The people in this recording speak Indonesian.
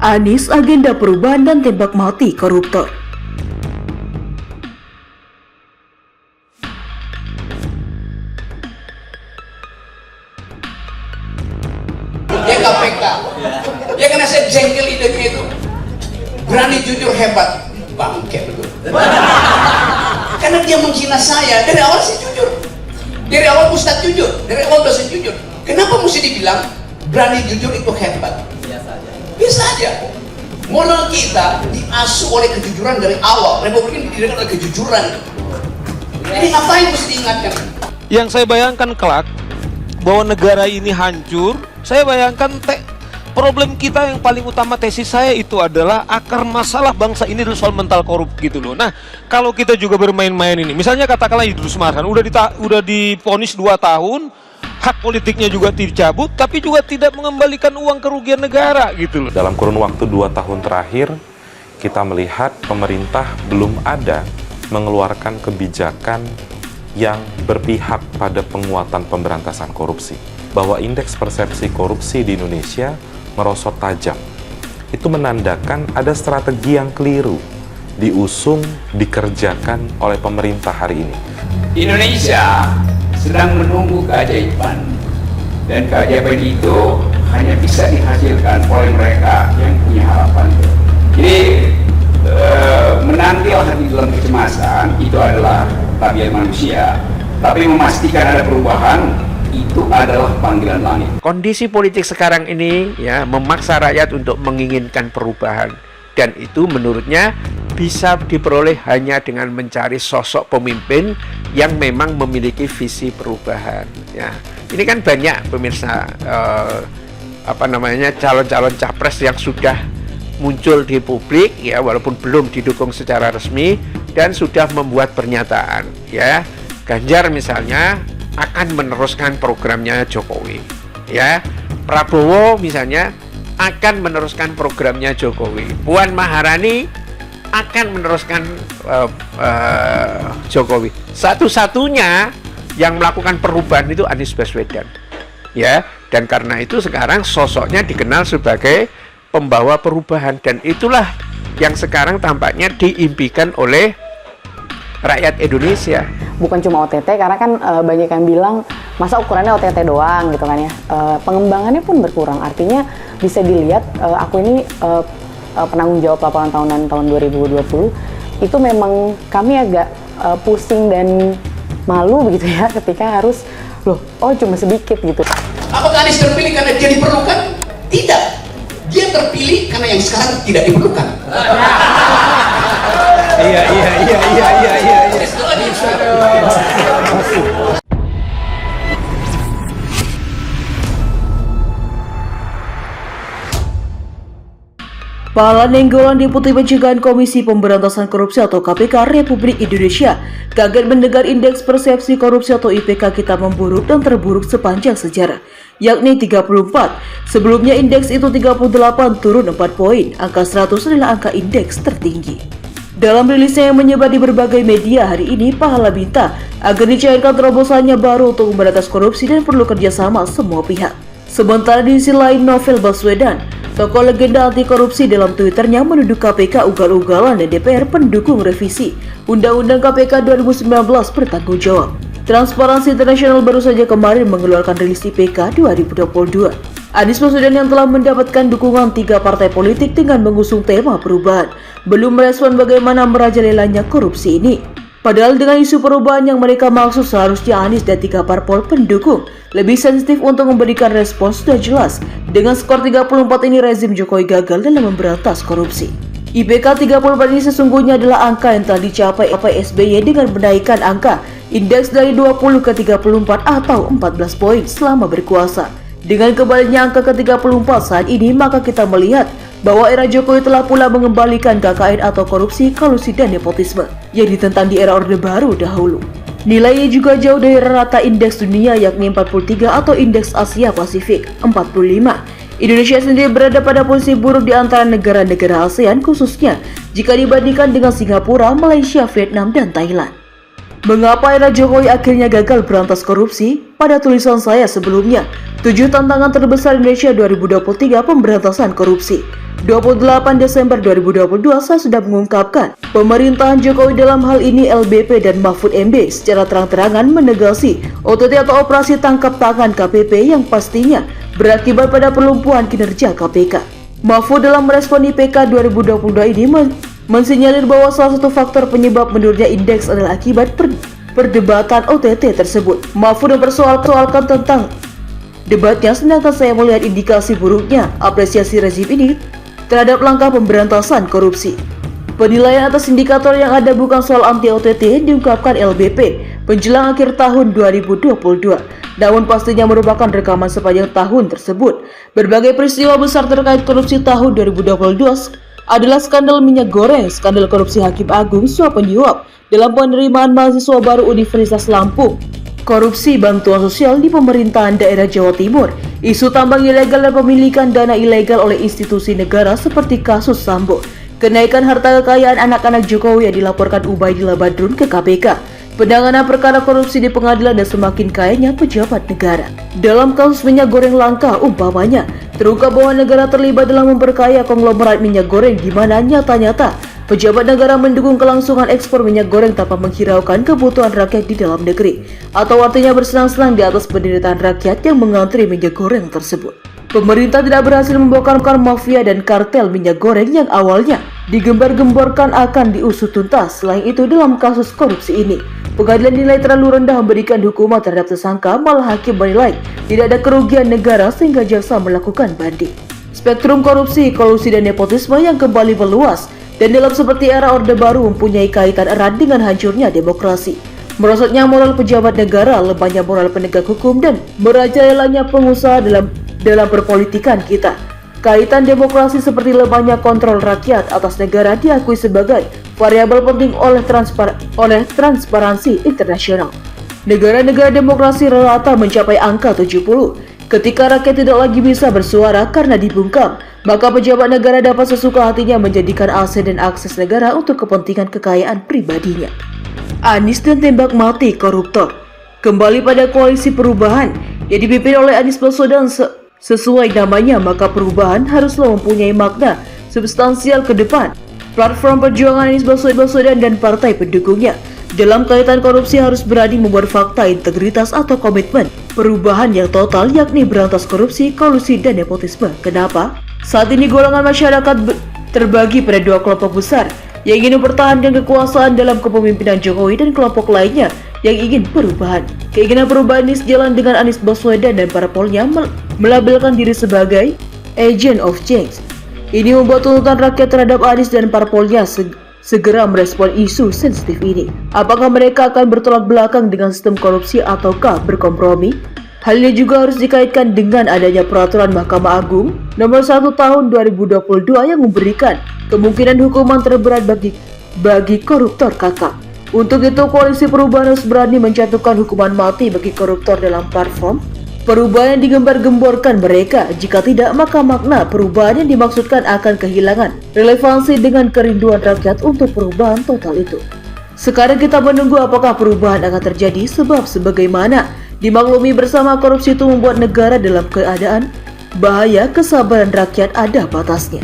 Anies agenda perubahan dan tembak mati koruptor. Dia KPK. Ya karena saya jengkel idenya itu. Berani jujur hebat. Bangke betul. Karena dia menghina saya. Dari awal saya jujur. Dari awal Ustadz jujur. Dari awal dosen jujur. Kenapa mesti dibilang berani jujur itu hebat? Biasa aja. Biasa aja. Moral kita diasuh oleh kejujuran dari awal. Republik ini didirikan oleh kejujuran. Jadi ngapain mesti diingatkan? Yang saya bayangkan kelak bahwa negara ini hancur, saya bayangkan problem kita yang paling utama, tesis saya itu adalah akar masalah bangsa ini adalah soal mental korup gitu loh. Nah, kalau kita juga bermain-main ini, misalnya katakanlah Idrus Marhan udah divonis 2 tahun, hak politiknya juga dicabut, tapi juga tidak mengembalikan uang kerugian negara gitu loh. Dalam kurun waktu 2 tahun terakhir, kita melihat pemerintah belum ada mengeluarkan kebijakan yang berpihak pada penguatan pemberantasan korupsi. Bahwa indeks persepsi korupsi di Indonesia merosot tajam. Itu menandakan ada strategi yang keliru diusung, dikerjakan oleh pemerintah hari ini. Indonesia sedang menunggu keajaiban, dan keajaiban itu hanya bisa dihasilkan oleh mereka yang punya harapan. Jadi menantilah di dalam kecemasan itu adalah tabiat manusia, tapi memastikan ada perubahan itu adalah panggilan langit. Kondisi politik sekarang ini ya memaksa rakyat untuk menginginkan perubahan, dan itu menurutnya bisa diperoleh hanya dengan mencari sosok pemimpin yang memang memiliki visi perubahan. Ya, ini kan banyak pemirsa calon-calon capres yang sudah muncul di publik ya, walaupun belum didukung secara resmi dan sudah membuat pernyataan ya. Ganjar misalnya akan meneruskan programnya Jokowi ya. Prabowo misalnya akan meneruskan programnya Jokowi. Puan Maharani akan meneruskan Jokowi. Satu-satunya yang melakukan perubahan itu Anies Baswedan ya, dan karena itu sekarang sosoknya dikenal sebagai pembawa perubahan, dan itulah yang sekarang tampaknya diimpikan oleh rakyat Indonesia. Bukan cuma OTT, karena kan banyak yang bilang masa ukurannya OTT doang gitu kan ya. Pengembangannya pun berkurang. Artinya bisa dilihat aku ini penanggung jawab laporan tahunan tahun 2020 itu memang kami agak pusing dan malu begitu ya ketika harus cuma sedikit gitu. Apakah Anies terpilih karena dia diperlukan? Tidak. Dia terpilih karena yang sekarang tidak diperlukan. Iya. Pahala Nenggolan Deputi Pencegahan Komisi Pemberantasan Korupsi atau KPK Republik Indonesia kaget mendengar indeks persepsi korupsi atau IPK kita memburuk dan terburuk sepanjang sejarah, yakni 34. Sebelumnya indeks itu 38, turun 4 poin. Angka 100 adalah angka indeks tertinggi. Dalam rilisnya yang menyebar di berbagai media hari ini, Pahala minta agar dicairkan terobosannya baru untuk memberantas korupsi dan perlu kerjasama semua pihak. Sementara di sisi lain, Novel Baswedan, tokoh legenda anti korupsi, dalam Twitternya menuduh KPK ugal-ugalan dan DPR pendukung revisi Undang-Undang KPK 2019 bertanggung jawab. Transparansi Internasional baru saja kemarin mengeluarkan rilis IPK 2022. Anies Baswedan yang telah mendapatkan dukungan 3 partai politik dengan mengusung tema perubahan belum merespon bagaimana merajalelanya korupsi ini. Padahal dengan isu perubahan yang mereka maksud, seharusnya Anies dan 3 parpol pendukung lebih sensitif untuk memberikan respon. Sudah jelas dengan skor 34 ini rezim Jokowi gagal dalam memberantas korupsi. IPK 34 ini sesungguhnya adalah angka yang telah dicapai SBY dengan menaikkan angka indeks dari 20 ke 34 atau 14 poin selama berkuasa. Dengan kembalinya angka ke 34 saat ini, maka kita melihat bahwa era Jokowi telah pula mengembalikan KKN atau korupsi, kolusi dan nepotisme yang ditentang di era Orde Baru dahulu. Nilainya juga jauh dari rata indeks dunia yakni 43 atau indeks Asia Pasifik 45. Indonesia sendiri berada pada posisi buruk di antara negara-negara ASEAN, khususnya jika dibandingkan dengan Singapura, Malaysia, Vietnam, dan Thailand. Mengapa era Jokowi akhirnya gagal berantas korupsi? Pada tulisan saya sebelumnya, 7 tantangan terbesar Indonesia 2023 pemberantasan korupsi. 28 Desember 2022 saya sudah mengungkapkan pemerintahan Jokowi dalam hal ini LBP dan Mahfud MD secara terang-terangan menegasi OTT atau operasi tangkap tangan KPP yang pastinya berakibat pada pelumpuhan kinerja KPK. Mahfud dalam merespon IPK 2022 ini mensinyalir bahwa salah satu faktor penyebab menurunnya indeks adalah akibat perdebatan OTT tersebut. Mahfud mempersoalkan tentang debatnya, sedangkan saya melihat indikasi buruknya apresiasi rezim ini terhadap langkah pemberantasan korupsi. Penilaian atas indikator yang ada bukan soal anti-OTT diungkapkan LBP menjelang akhir tahun 2022. Namun pastinya merupakan rekaman sepanjang tahun tersebut. Berbagai peristiwa besar terkait korupsi tahun 2022 adalah skandal minyak goreng, skandal korupsi Hakim Agung, suap penyuap dalam penerimaan mahasiswa baru Universitas Lampung, korupsi bantuan sosial di pemerintahan daerah Jawa Timur, isu tambang ilegal dan pemilikan dana ilegal oleh institusi negara seperti kasus Sambo, kenaikan harta kekayaan anak-anak Jokowi yang dilaporkan Ubaidillah Badrun ke KPK, penanganan perkara korupsi di pengadilan dan semakin kayanya pejabat negara. Dalam kasus minyak goreng langka umpamanya, terungkap bahwa negara terlibat dalam memperkaya konglomerat minyak goreng di mana nyata-nyata pejabat negara mendukung kelangsungan ekspor minyak goreng tanpa menghiraukan kebutuhan rakyat di dalam negeri, atau artinya bersenang-senang di atas penderitaan rakyat yang mengantri minyak goreng tersebut. Pemerintah tidak berhasil membongkar mafia dan kartel minyak goreng yang awalnya digembar-gemborkan akan diusut tuntas. Selain itu, dalam kasus korupsi ini, pengadilan nilai terlalu rendah memberikan hukuman terhadap tersangka, malah hakim menilai tidak ada kerugian negara sehingga jaksa melakukan banding. Spektrum korupsi, kolusi dan nepotisme yang kembali meluas dan dalam seperti era Orde Baru mempunyai kaitan erat dengan hancurnya demokrasi, merosotnya moral pejabat negara, lemahnya moral penegak hukum, dan merajalelanya pengusaha dalam perpolitikan kita. Kaitan demokrasi seperti lemahnya kontrol rakyat atas negara diakui sebagai variabel penting oleh Transparansi Internasional. Negara-negara demokrasi rata mencapai angka 70. Ketika rakyat tidak lagi bisa bersuara karena dibungkam, maka pejabat negara dapat sesuka hatinya menjadikan aset dan akses negara untuk kepentingan kekayaan pribadinya. Anies dan tembak mati koruptor. Kembali pada koalisi perubahan yang dipimpin oleh Anies Baswedan. Sesuai namanya, maka perubahan haruslah mempunyai makna substansial ke depan. Platform perjuangan Anies Baswedan dan partai pendukungnya dalam kaitan korupsi harus berani membuat fakta integritas atau komitmen perubahan yang total, yakni berantas korupsi, kolusi, dan nepotisme. Kenapa? Saat ini golongan masyarakat terbagi pada dua kelompok besar yang ingin mempertahankan kekuasaan dalam kepemimpinan Jokowi dan kelompok lainnya yang ingin perubahan. Keinginan perubahan ini sejalan dengan Anies Baswedan dan parpolnya melabelkan diri sebagai agent of change. Ini membuat tuntutan rakyat terhadap Anies dan parpolnya segera merespon isu sensitif ini. Apakah mereka akan bertolak belakang dengan sistem korupsi ataukah berkompromi? Hal ini juga harus dikaitkan dengan adanya peraturan Mahkamah Agung nomor 1 tahun 2022 yang memberikan kemungkinan hukuman terberat bagi koruptor kakap. Untuk itu, koalisi perubahan harus berani menjatuhkan hukuman mati bagi koruptor dalam platform perubahan yang digembar-gemborkan mereka. Jika tidak, maka makna perubahan yang dimaksudkan akan kehilangan relevansi dengan kerinduan rakyat untuk perubahan total itu. Sekarang kita menunggu apakah perubahan akan terjadi, sebab sebagaimana dimaklumi bersama, korupsi itu membuat negara dalam keadaan bahaya, kesabaran rakyat ada batasnya.